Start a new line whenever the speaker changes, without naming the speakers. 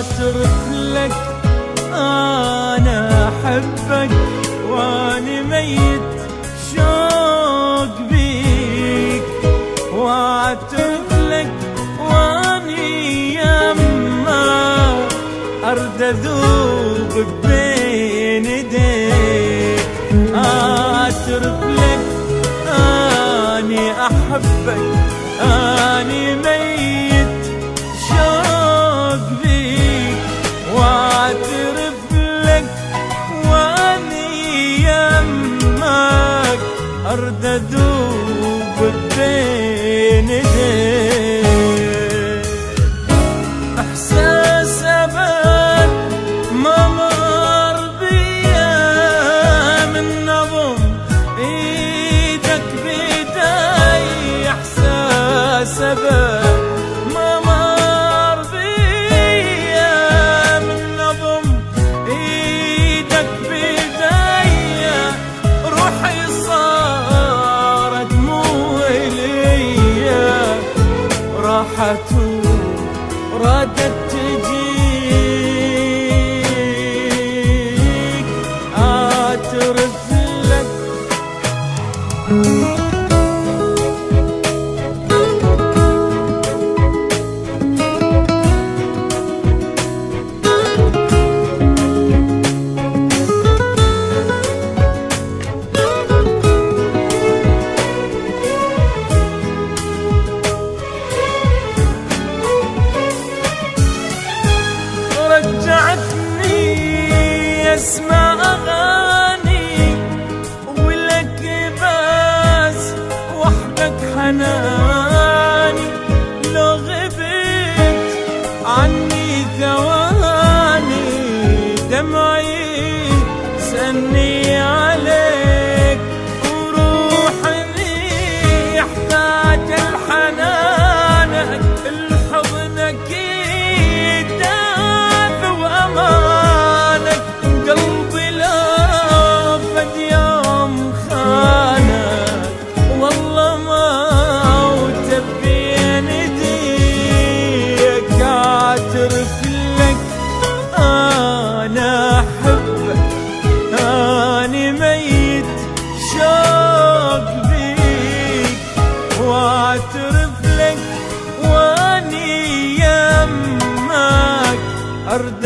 اعترف لك انا احبك واني ميت شوق بيك، واعترف لك واني يما ارد اذوب بين ايديك. اعترف لك اني احبك اني ميت شوق بيك، واعترف لك واني يمك ارد اذوب بين ايديك. احساس ابد ما مر بيا من نظم ايدك بيدي، احساس ابد ما مر بيا من نظم ايدك بيدي، روحي صارت مو اليا، راحت ردت تجيك. اعترف لك رجعتني اسمع اغاني ولك بس وحدك حناني، لو غبت عني ثواني دمعي سني عليك، وروحي يحتاج الحنانك الحضنك يدافع وامانك، قلبي لا فد يوم خانك والله ما وتبين ايديك. اعترف لك انا احبك اني ميت شوق بيك، واعترف لك واني يمك ارد